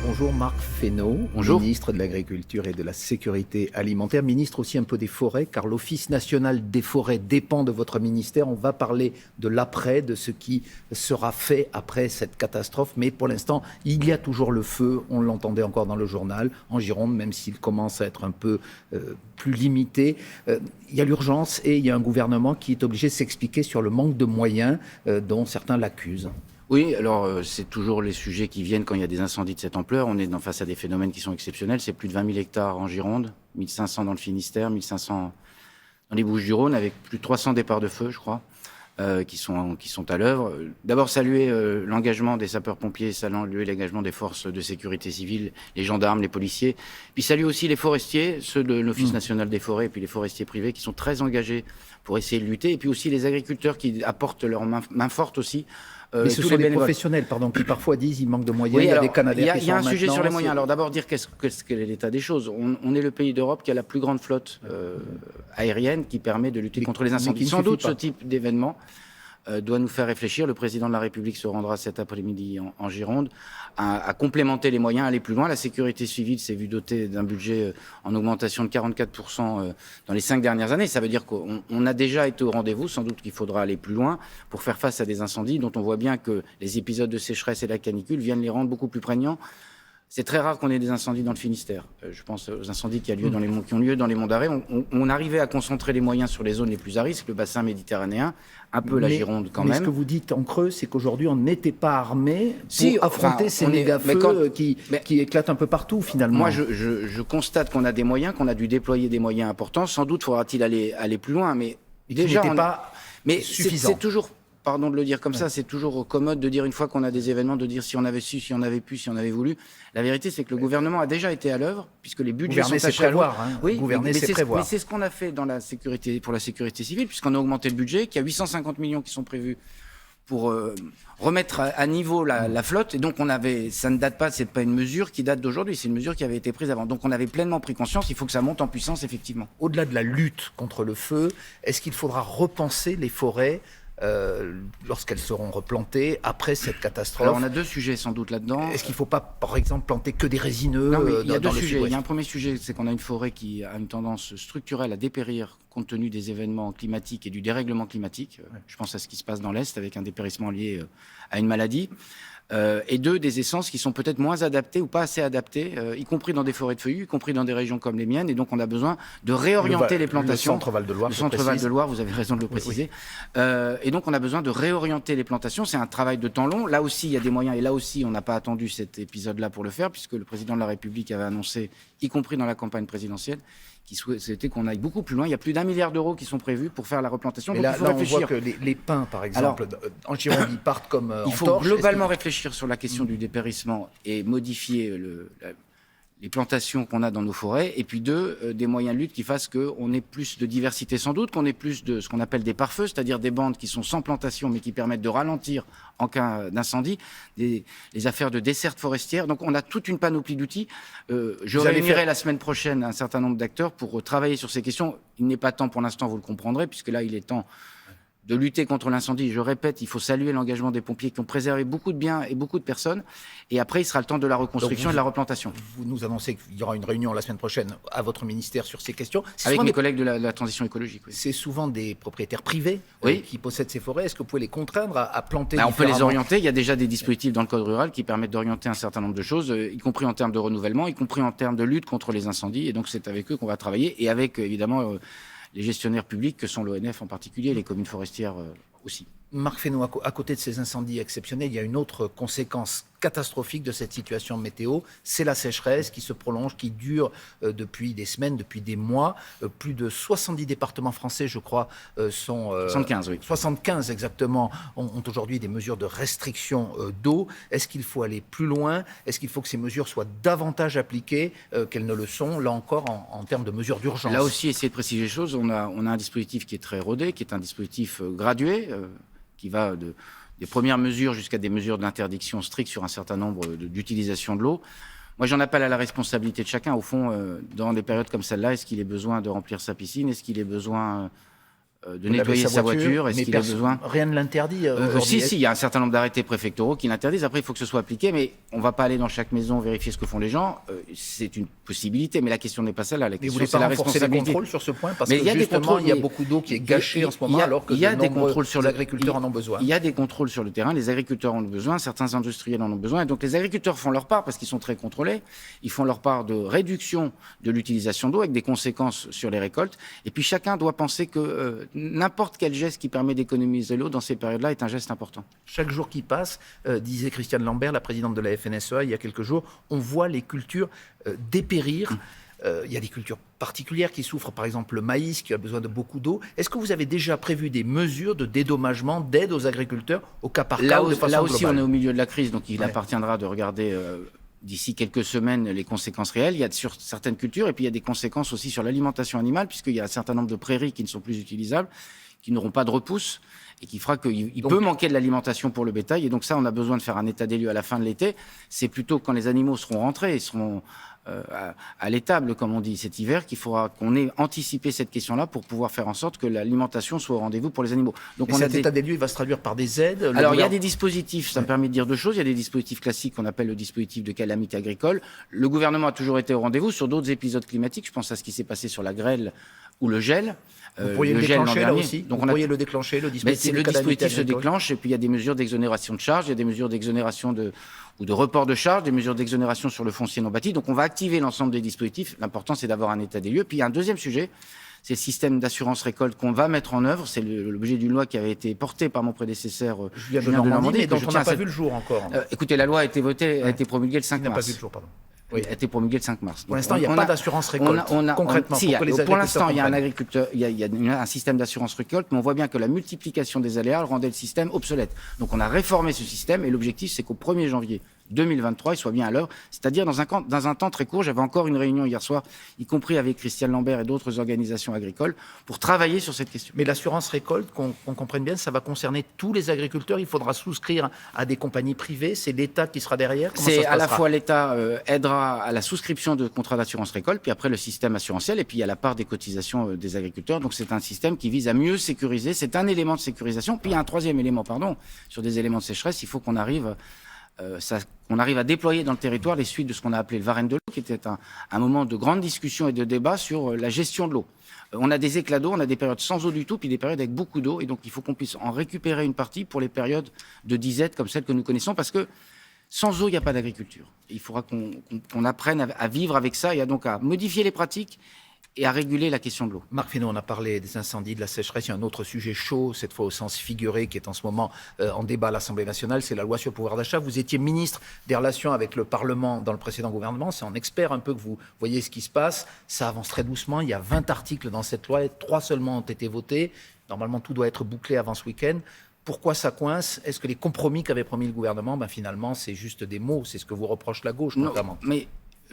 Bonjour Marc Fesneau, Bonjour. ministre de l'Agriculture et de la Sécurité alimentaire, ministre aussi un peu des forêts, car l'Office national des forêts dépend de votre ministère. On va parler de l'après, de ce qui sera fait après cette catastrophe. Mais pour l'instant, il y a toujours le feu, on l'entendait encore dans le journal, en Gironde, même s'il commence à être un peu plus limité. Il y a l'urgence et il y a un gouvernement qui est obligé de s'expliquer sur le manque de moyens dont certains l'accusent. Oui, alors c'est toujours les sujets qui viennent quand il y a des incendies de cette ampleur. On est face à des phénomènes qui sont exceptionnels. C'est plus de 20 000 hectares en Gironde, 1500 dans le Finistère, 1500 dans les Bouches-du-Rhône, avec plus de 300 départs de feu, je crois, qui sont à l'œuvre. D'abord, saluer l'engagement des sapeurs-pompiers, saluer l'engagement des forces de sécurité civile, les gendarmes, les policiers. Puis saluer aussi les forestiers, ceux de l'Office national des forêts, et puis les forestiers privés qui sont très engagés pour essayer de lutter. Et puis aussi les agriculteurs qui apportent leur main forte aussi. Mais ce sont les professionnels, qui parfois disent qu'il manque de moyens. Oui, il y a des Canadiens qui sont en maintenance. Il y a un sujet sur les moyens. Alors d'abord dire quel est l'état des choses. On est le pays d'Europe qui a la plus grande flotte aérienne qui permet de lutter contre les incendies. Sans doute ce type d'événement doit nous faire réfléchir. Le président de la République se rendra cet après-midi en Gironde à complémenter les moyens, aller plus loin. La sécurité civile s'est vue dotée d'un budget en augmentation de 44% dans les 5 dernières années. Ça veut dire qu'on a déjà été au rendez-vous. Sans doute qu'il faudra aller plus loin pour faire face à des incendies dont on voit bien que les épisodes de sécheresse et la canicule viennent les rendre beaucoup plus prégnants. C'est très rare qu'on ait des incendies dans le Finistère. Je pense aux incendies qui ont lieu dans les monts d'Arrée. On arrivait à concentrer les moyens sur les zones les plus à risque, le bassin méditerranéen, un peu la Gironde quand même. Mais ce que vous dites en creux, c'est qu'aujourd'hui, on n'était pas armé pour affronter ces méga-feux qui éclatent un peu partout, finalement. Moi, je constate qu'on a des moyens, qu'on a dû déployer des moyens importants. Sans doute faudra-t-il aller plus loin, mais déjà... pas suffisant. C'est toujours... Pardon de le dire comme ça, c'est toujours commode de dire une fois qu'on a des événements, de dire si on avait su, si on avait pu, si on avait voulu. La vérité, c'est que le gouvernement a déjà été à l'œuvre, puisque les budgets sont tachés à l'eau. Oui, gouverner, c'est prévoir. Mais c'est ce qu'on a fait pour la sécurité civile, puisqu'on a augmenté le budget, qu'il y a 850 millions qui sont prévus pour remettre à niveau la flotte. Et donc, ça ne date pas, c'est pas une mesure qui date d'aujourd'hui, c'est une mesure qui avait été prise avant. Donc, on avait pleinement pris conscience, il faut que ça monte en puissance, effectivement. Au-delà de la lutte contre le feu, est-ce qu'il faudra repenser les forêts lorsqu'elles seront replantées après cette catastrophe? Alors on a deux sujets sans doute là-dedans. Est-ce qu'il ne faut pas, par exemple, planter que des résineux? Non, mais il y a deux sujets. Il y a un premier sujet, c'est qu'on a une forêt qui a une tendance structurelle à dépérir compte tenu des événements climatiques et du dérèglement climatique. Je pense à ce qui se passe dans l'Est avec un dépérissement lié à une maladie. Et deux, des essences qui sont peut-être moins adaptées ou pas assez adaptées, y compris dans des forêts de feuillus, y compris dans des régions comme les miennes. Et donc, on a besoin de réorienter les plantations. Le centre Val-de-Loire. Le centre Val-de-Loire, vous avez raison de le préciser. Oui. Et donc, on a besoin de réorienter les plantations. C'est un travail de temps long. Là aussi, il y a des moyens. Et là aussi, on n'a pas attendu cet épisode-là pour le faire, puisque le président de la République avait annoncé, y compris dans la campagne présidentielle, c'était qu'on aille beaucoup plus loin. Il y a plus d'1 milliard d'euros qui sont prévus pour faire la replantation. Mais donc là, il faut réfléchir. On voit que les pins, par exemple, en Gironde, ils partent comme il faut globalement réfléchir sur la question du dépérissement et modifier les plantations qu'on a dans nos forêts. Et puis deux, des moyens de lutte qui fassent qu'on ait plus de diversité sans doute, qu'on ait plus de ce qu'on appelle des pare-feux, c'est-à-dire des bandes qui sont sans plantation mais qui permettent de ralentir en cas d'incendie, les affaires de desserte forestière. Donc on a toute une panoplie d'outils. Je réunirai la semaine prochaine un certain nombre d'acteurs pour travailler sur ces questions. Il n'est pas temps pour l'instant, vous le comprendrez, puisque là il est temps de lutter contre l'incendie. Je répète, il faut saluer l'engagement des pompiers qui ont préservé beaucoup de biens et beaucoup de personnes. Et après, il sera le temps de la reconstruction et de la replantation. Vous nous annoncez qu'il y aura une réunion la semaine prochaine à votre ministère sur ces questions. Avec mes collègues de la transition écologique. Oui. C'est souvent des propriétaires privés qui possèdent ces forêts. Est-ce que vous pouvez les contraindre à planter On peut les orienter. Il y a déjà des dispositifs dans le code rural qui permettent d'orienter un certain nombre de choses, y compris en termes de renouvellement, y compris en termes de lutte contre les incendies. Et donc, c'est avec eux qu'on va travailler. Et avec, évidemment, les gestionnaires publics que sont l'ONF en particulier, les communes forestières aussi. Marc Fesneau, à côté de ces incendies exceptionnels, il y a une autre conséquence catastrophique de cette situation météo, c'est la sécheresse qui se prolonge, qui dure depuis des semaines, depuis des mois. Plus de 70 départements français, je crois, sont... 75, oui. 75 exactement, ont aujourd'hui des mesures de restriction d'eau. Est-ce qu'il faut aller plus loin? Est-ce qu'il faut que ces mesures soient davantage appliquées qu'elles ne le sont, là encore, en termes de mesures d'urgence? Là aussi, essayer de préciser les choses. On a un dispositif qui est très rodé, qui est un dispositif gradué, qui va des premières mesures jusqu'à des mesures d'interdiction stricte sur un certain nombre d'utilisations de l'eau. Moi, j'en appelle à la responsabilité de chacun. Au fond, dans des périodes comme celle-là, est-ce qu'il ait besoin de remplir sa piscine? Est-ce qu'il ait besoin de nettoyer sa voiture, est-ce qu'il a besoin... Rien ne l'interdit aujourd'hui. Si, il y a un certain nombre d'arrêtés préfectoraux qui l'interdisent. Après, il faut que ce soit appliqué, mais on ne va pas aller dans chaque maison vérifier ce que font les gens. C'est une possibilité, mais la question n'est pas celle-là. La question, c'est la responsabilité. Mais vous voulez pas renforcer les contrôles sur ce point? Parce mais que il y a des contrôles, il y a beaucoup d'eau qui est gâchée en ce moment, alors que les agriculteurs en ont besoin. Il y a des contrôles sur le terrain, les agriculteurs en ont besoin, certains industriels en ont besoin. Et donc les agriculteurs font leur part, parce qu'ils sont très contrôlés. Ils font leur part de réduction de l'utilisation d'eau, avec des conséquences sur les récoltes. Et puis chacun doit penser que n'importe quel geste qui permet d'économiser l'eau dans ces périodes-là est un geste important. Chaque jour qui passe, disait Christiane Lambert, la présidente de la FNSEA, il y a quelques jours, on voit les cultures dépérir. Il y a des cultures particulières qui souffrent, par exemple le maïs, qui a besoin de beaucoup d'eau. Est-ce que vous avez déjà prévu des mesures de dédommagement, d'aide aux agriculteurs, au cas par cas ou de façon globale? Là aussi, on est au milieu de la crise, donc il appartiendra de regarder... d'ici quelques semaines, les conséquences réelles. Il y a sur certaines cultures, et puis il y a des conséquences aussi sur l'alimentation animale, puisqu'il y a un certain nombre de prairies qui ne sont plus utilisables, qui n'auront pas de repousse, et qui fera qu'il peut manquer de l'alimentation pour le bétail. Et donc ça, on a besoin de faire un état des lieux à la fin de l'été. C'est plutôt quand les animaux seront rentrés, ils seront à l'étable, comme on dit, cet hiver, qu'il faudra qu'on ait anticipé cette question-là pour pouvoir faire en sorte que l'alimentation soit au rendez-vous pour les animaux. Donc cet état des lieux, il va se traduire par des aides? Alors, il y a des dispositifs, ça me permet de dire deux choses. Il y a des dispositifs classiques qu'on appelle le dispositif de calamité agricole. Le gouvernement a toujours été au rendez-vous sur d'autres épisodes climatiques. Je pense à ce qui s'est passé sur la grêle ou le gel. Vous pourriez le déclencher là aussi. Donc vous pourriez le déclencher, le dispositif. Le dispositif se déclenche, et puis il y a des mesures d'exonération de charges, il y a des mesures d'exonération ou de report de charges, des mesures d'exonération sur le foncier non bâti. Donc on va activer l'ensemble des dispositifs. L'important, c'est d'avoir un état des lieux. Puis il y a un deuxième sujet, c'est le système d'assurance récolte qu'on va mettre en œuvre. C'est l'objet d'une loi qui avait été portée par mon prédécesseur Julien de Normandie, mais dont on n'a pas vu le jour encore. Écoutez, la loi a été votée, a été promulguée le 5 mars. Il n'a pas vu le jour, pardon. Oui, a été promulguée le 5 mars. Pour l'instant, il n'y a pas d'assurance récolte. Concrètement, pour l'instant, il y a un agriculteur, il y a un système d'assurance récolte, mais on voit bien que la multiplication des aléas rendait le système obsolète. Donc, on a réformé ce système, et l'objectif, c'est qu'au 1er janvier 2023, il soit bien à l'heure, c'est-à-dire dans un temps très court. J'avais encore une réunion hier soir, y compris avec Christiane Lambert et d'autres organisations agricoles, pour travailler sur cette question. Mais l'assurance récolte, qu'on comprenne bien, ça va concerner tous les agriculteurs. Il faudra souscrire à des compagnies privées. C'est l'État qui sera derrière. C'est à la fois l'État aidera à la souscription de contrats d'assurance récolte, puis après le système assurantiel, et puis il y a la part des cotisations des agriculteurs. Donc c'est un système qui vise à mieux sécuriser. C'est un élément de sécurisation. Puis il y a un troisième élément, sur des éléments de sécheresse. Il faut qu'on arrive à déployer dans le territoire les suites de ce qu'on a appelé le Varenne de l'eau, qui était un moment de grande discussion et de débat sur la gestion de l'eau. On a des éclats d'eau, on a des périodes sans eau du tout, puis des périodes avec beaucoup d'eau, et donc il faut qu'on puisse en récupérer une partie pour les périodes de disette comme celles que nous connaissons, parce que sans eau, il n'y a pas d'agriculture. Il faudra qu'on apprenne à vivre avec ça, et donc à modifier les pratiques et à réguler la question de l'eau. Marc Fesneau, on a parlé des incendies, de la sécheresse. Il y a un autre sujet chaud, cette fois au sens figuré, qui est en ce moment en débat à l'Assemblée nationale, c'est la loi sur le pouvoir d'achat. Vous étiez ministre des Relations avec le Parlement dans le précédent gouvernement. C'est en expert un peu que vous voyez ce qui se passe. Ça avance très doucement. Il y a 20 articles dans cette loi, 3 seulement ont été votés. Normalement, tout doit être bouclé avant ce week-end. Pourquoi ça coince? Est-ce que les compromis qu'avait promis le gouvernement, finalement, c'est juste des mots? C'est ce que vous reproche la gauche, notamment. Mais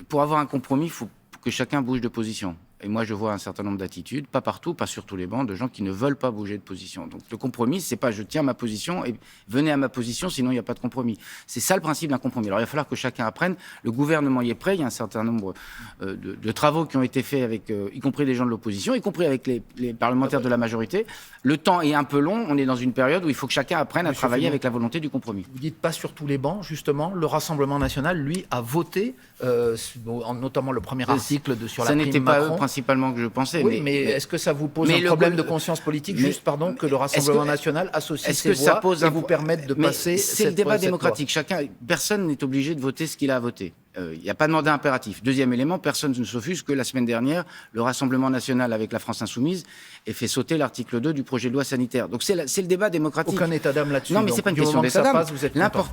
pour avoir un compromis, il faut que chacun bouge de position. Et moi, je vois un certain nombre d'attitudes, pas partout, pas sur tous les bancs, de gens qui ne veulent pas bouger de position. Donc le compromis, c'est pas je tiens ma position et venez à ma position, sinon il n'y a pas de compromis. C'est ça le principe d'un compromis. Alors il va falloir que chacun apprenne. Le gouvernement y est prêt. Il y a un certain nombre de travaux qui ont été faits avec, y compris des gens de l'opposition, y compris avec les parlementaires de la majorité. Le temps est un peu long. On est dans une période où il faut que chacun apprenne à travailler avec la volonté du compromis. Vous dites pas sur tous les bancs, justement. Le Rassemblement national, lui, a voté, notamment le premier article sur la prime Macron. Ça n'était pas eux principalement que je pensais. Oui, mais est-ce que ça vous pose un problème de conscience politique, que le Rassemblement national associe ses voix et vous permette de passer cette loi? C'est le débat démocratique. Personne n'est obligé de voter ce qu'il a à voter. Il n'y a pas de mandat impératif. Deuxième élément, personne ne s'offusque que la semaine dernière, le Rassemblement national avec la France insoumise ait fait sauter l'article 2 du projet de loi sanitaire. Donc c'est le débat démocratique. Aucun état d'âme là-dessus. Non, mais c'est pas une question d'état d'âme.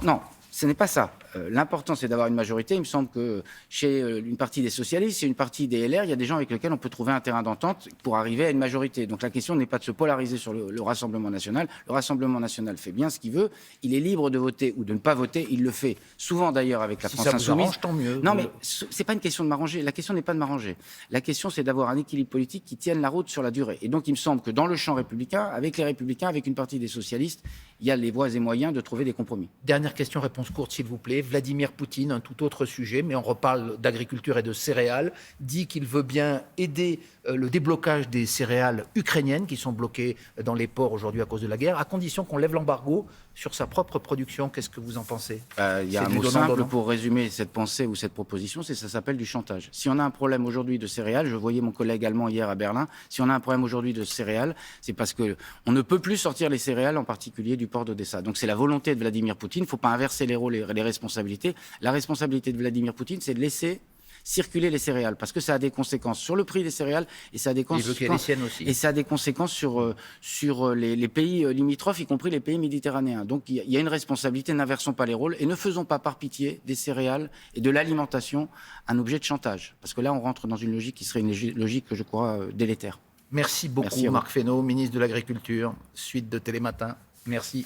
Non, ce n'est pas ça. L'important, c'est d'avoir une majorité. Il me semble que chez une partie des socialistes et une partie des LR, il y a des gens avec lesquels on peut trouver un terrain d'entente pour arriver à une majorité. Donc la question n'est pas de se polariser sur le Rassemblement national. Le Rassemblement national fait bien ce qu'il veut. Il est libre de voter ou de ne pas voter. Il le fait souvent d'ailleurs avec la France insoumise. Ça vous arrange, tant mieux. Non, mais c'est pas une question de m'arranger. La question n'est pas de m'arranger. La question, c'est d'avoir un équilibre politique qui tienne la route sur la durée. Et donc, il me semble que dans le champ républicain, avec les Républicains, avec une partie des socialistes, il y a les voies et moyens de trouver des compromis. Dernière question, réponse courte, s'il vous plaît. Vladimir Poutine, un tout autre sujet, mais on reparle d'agriculture et de céréales, dit qu'il veut bien aider le déblocage des céréales ukrainiennes qui sont bloquées dans les ports aujourd'hui à cause de la guerre, à condition qu'on lève l'embargo sur sa propre production. Qu'est-ce que vous en pensez? Il y a un mot simple pour résumer cette pensée ou cette proposition, ça s'appelle du chantage. Si on a un problème aujourd'hui de céréales, je voyais mon collègue allemand hier à Berlin, si on a un problème aujourd'hui de céréales, c'est parce qu'on ne peut plus sortir les céréales, en particulier du port d'Odessa. Donc c'est la volonté de Vladimir Poutine, il ne faut pas inverser les rôles et les responsabilités. La responsabilité de Vladimir Poutine, c'est de laisser circuler les céréales, parce que ça a des conséquences sur le prix des céréales et ça a des conséquences sur les pays limitrophes, y compris les pays méditerranéens. Donc il y a une responsabilité, n'inversons pas les rôles et ne faisons pas par pitié des céréales et de l'alimentation un objet de chantage, parce que là on rentre dans une logique qui serait une logique, je crois, délétère. Merci beaucoup. Marc Fesneau, ministre de l'Agriculture, suite de Télématin. Merci.